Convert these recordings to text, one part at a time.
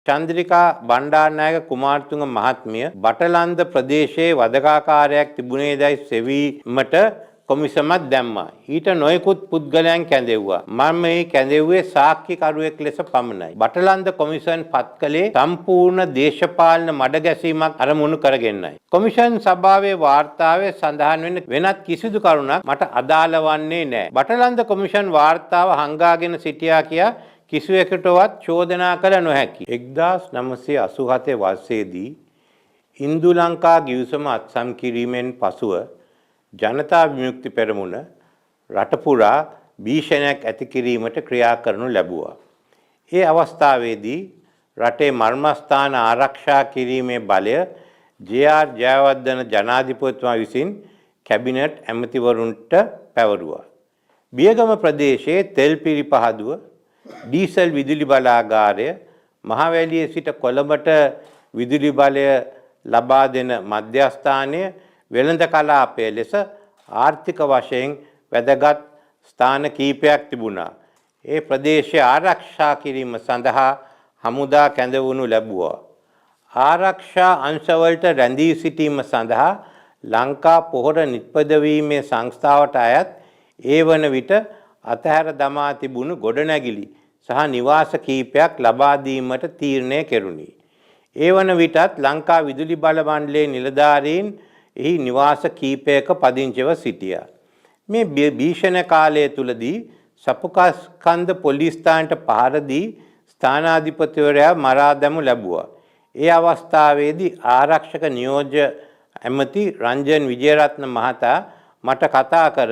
චන්ද්‍රිකා බණ්ඩාරනායක කුමාරතුංග මහත්මිය බටලන්ද ප්‍රදේශයේ වදකාකාරයක් තිබුණේදයි සෙවීමට කොමිසමක් දැම්මා. ඊට නොයෙකුත් පුද්ගලයන් කැඳෙව්වා. මම මේ කැඳෙව්වේ සාක්ෂිකරුවෙක් ලෙස පමණයි. බටලන්ද කොමිෂන් පත් කළේ සම්පූර්ණ දේශපාලන මඩගැසීමක් අරමුණු කරගෙනයි. කොමිෂන් සභාවේ වාර්තාවේ සඳහන් වෙන වෙනත් කිසිදු කරුණක් මට අදාළ වන්නේ නැහැ. බටලන්ද කොමිෂන් වාර්තාව හංගාගෙන සිටියා කියා කිසිවෙකුටවත් චෝදනා කළ නොහැකි. 1987 වර්ෂයේදී ඉන්දු ලංකා ගිවිසුම අත්සන් කිරීමෙන් පසුව ජනතා විමුක්ති පෙරමුණ රට පුරා භීෂණයක් ඇති කිරීමට ක්‍රියා කරනු ලැබුවා. ඒ අවස්ථාවේදී රටේ මර්මස්ථාන ආරක්ෂා කිරීමේ බලය ජේ.ආර්. ජයවර්ධන ජනාධිපතිතුමා විසින් කැබිනට් ඇමතිවරුන්ට පැවරුවා. බියගම ප්‍රදේශයේ තෙල් පිරිපහදුව ඩීසල් විදුලි බලාගාරය මහවැලියේ සිට කොළඹට විදුලි බලය ලබා දෙන මධ්‍යස්ථානය වෙළඳ කලාපයේ ලෙස ආර්ථික වශයෙන් වැදගත් ස්ථාන කීපයක් තිබුණා. ඒ ප්‍රදේශය ආරක්ෂා කිරීම සඳහා හමුදා කැඳවනු ලැබුවා. ආරක්ෂා අංශවලට රැඳී සිටීම සඳහා ලංකා පොහොර නිපදවීමේ සංස්ථාවට අයත් ඒ වන විට අතහැර දමා තිබුණු ගොඩනැගිලි සහ නිවාස කීපයක් ලබා දීමට තීරණය කෙරුණි. ඒ වන විටත් ලංකා විදුලි බල මණ්ඩලයේ නිලධාරීන් එහි නිවාස කීපයක පදිංචිව සිටියා. මේ භීෂණ කාලය තුලදී සපුකස්කන්ධ පොලිස් ස්ථානට පහර දී ස්ථානාධිපතිවරයා මරා දැමු ලැබුවා. ඒ අවස්ථාවේදී ආරක්ෂක නියෝජ්‍ය ඇමති රංජන් විජේරත්න මහතා මට කතා කර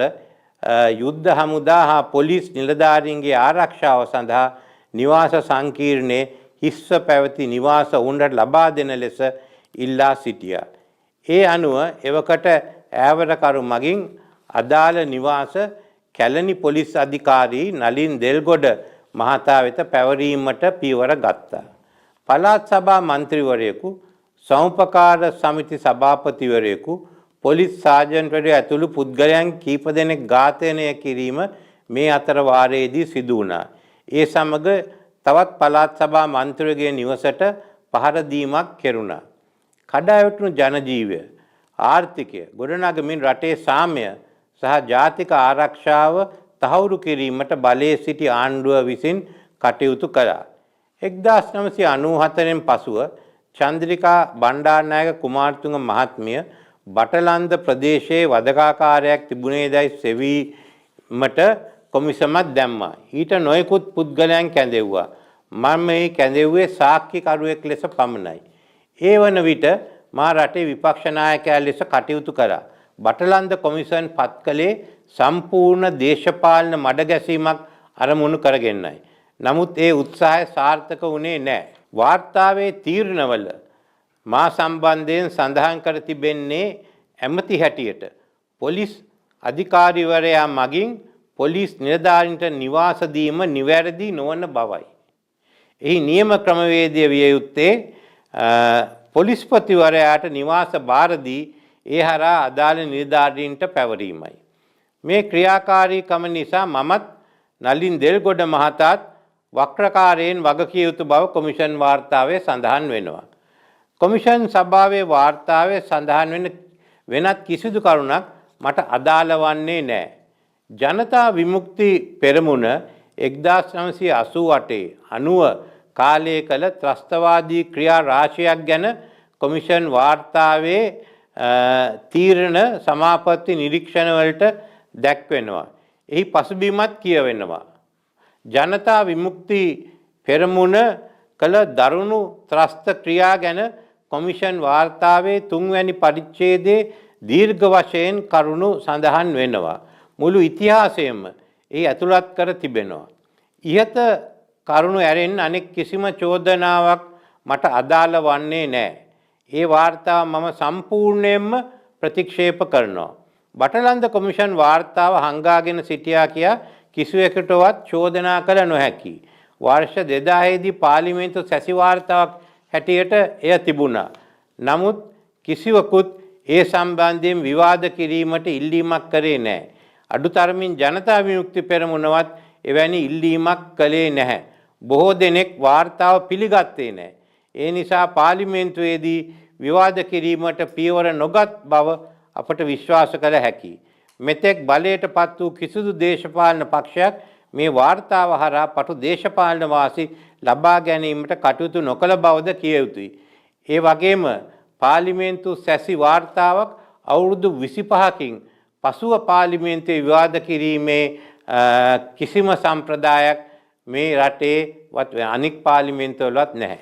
යුද්ධ හමුදා හා පොලිස් නිලධාරීන්ගේ ආරක්ෂාව සඳහා නිවාස සංකීර්ණයේ හිස්ව පැවති නිවාස උන්ට ලබා දෙන ලෙස ඉල්ලා සිටියා. ඒ අනුව එවකට ඈවරකරු මගින් අදාළ නිවාස කැලණි පොලිස් අධිකාරී නලින් දෙල්ගොඩ මහතා වෙත පැවරීමට පියවර ගත්තා. පළාත් සභා මන්ත්‍රීවරයෙකු, සමුපකාර සමිති සභාපතිවරයෙකු, පොලිස් සාජන්ට්වරයා ඇතුළු පුද්ගලයන් කීප දෙනෙක් ඝාතනය කිරීම මේ අතර වාරයේදී සිදු වුණා. ඒ සමග තවත් පළාත් සභා මන්ත්‍රීවරයාගේ නිවසට පහර දීමක් කෙරුණා. කඩාවැටුණු ජනජීවය, ආර්ථිකය ගොඩනගමින් රටේ සාමය සහ ජාතික ආරක්ෂාව තහවුරු කිරීමට බලයේ සිටි ආණ්ඩුව විසින් කටයුතු කළා. 1994 පසුව චන්ද්‍රිකා බණ්ඩාරනායක කුමාරතුංග මහත්මිය බටලන්ද ප්‍රදේශයේ වදකාකාරයක් තිබුණේදයි සෙවීමට කොමිසමක් දැම්මා. ඊට නොයෙකුත් පුද්ගලයන් කැඳෙව්වා. මම මේ කැඳෙව්වේ සාක්ෂිකරුවෙක් ලෙස පමණයි. ඒ වන විට මා රටේ විපක්ෂ නායකයා ලෙස කටයුතු කළා. බටලන්ද කොමිෂන් පත් කළේ සම්පූර්ණ දේශපාලන මඩගැසීමක් අරමුණු කරගෙනයි. නමුත් ඒ උත්සාහය සාර්ථක වුණේ නැහැ. වාර්තාවේ තීරණවල මා සම්බන්ධයෙන් සඳහන් කර තිබෙන්නේ ඇමති හැටියට පොලිස් අධිකාරිවරයා මගින් පොලිස් නිලධාරීන්ට නිවාස දීම නිවැරදි නොවන බවයි. එහි නියම ක්‍රමවේදය විය යුත්තේ පොලිස්පතිවරයාට නිවාස බාර දී ඒ හරහා අදාළ නිලධාරීන්ට පැවරීමයි. මේ ක්‍රියාකාරීකම නිසා මමත් නලින් දෙල්ගොඩ මහතාත් වක්‍රකාරයෙන් වගකිය යුතු බව කොමිෂන් වාර්තාවේ සඳහන් වෙනවා. කොමිෂන් සභාවේ වාර්තාවේ සඳහන් වෙන වෙනත් කිසිදු කරුණක් මට අදාළ වන්නේ නැහැ. ජනතා විමුක්ති පෙරමුණ 1988-90 කාලයේ කළ ත්‍රස්තවාදී ක්‍රියා රාශියක් ගැන කොමිෂන් වාර්තාවේ තීරණ සමාපatti නිරීක්ෂණ වලට දැක්වෙනවා. එහි පසුබිමත් කියවෙනවා. ජනතා විමුක්ති පෙරමුණ කළ දරුණු ත්‍රස්ත ක්‍රියා ගැන කොමිෂන් වාර්තාවේ 3 වැනි පරිච්ඡේදයේ දීර්ඝ වශයෙන් කරුණු සඳහන් වෙනවා. මුළු ඉතිහාසයම එහි ඇතුළත් කර තිබෙනවා. ඉහත කරුණු ඇරෙන් අනෙක් කිසිම චෝදනාවක් මට අදාළ වන්නේ නැහැ. ඒ වාර්තාව මම සම්පූර්ණයෙන්ම ප්‍රතික්ෂේප කරනවා. බටලන්ද කොමිෂන් වාර්තාව හංගාගෙන සිටියා කියා කිසිවෙකුටවත් චෝදනා කළ නොහැකි. වර්ෂ 2000 දී පාර්ලිමේන්තු සැසි වාර්තාවක් හැටියට එය තිබුණා. නමුත් කිසිවකුත් ඒ සම්බන්ධයෙන් විවාද කිරීමට ඉල්ලීමක් කරේ නැහැ. අඩුතරමින් ජනතා විමුක්ති පෙරමුණවත් එවැනි ඉල්ලීමක් කළේ නැහැ. බොහෝ දෙනෙක් වාර්තාව පිළිගත්තේ නැහැ. ඒ නිසා පාර්ලිමේන්තුවේදී විවාද කිරීමට පියවර නොගත් බව අපට විශ්වාස කළ හැකියි. මෙතෙක් බලයට පත් වූ කිසිදු දේශපාලන පක්ෂයක් මේ වාර්තාව හරහා පටු දේශපාලන වාසි ලබා ගැනීමට කටයුතු නොකළ බවද කිය යුතුයි. ඒ වගේම පාර්ලිමේන්තු සැසි වාර්තාවක් අවුරුදු 25කින් පසුව පාර්ලිමේන්තුවේ විවාද කිරීමේ කිසිම සම්ප්‍රදායක් මේ රටේ අනික් පාර්ලිමේන්තුවලවත් නැහැ.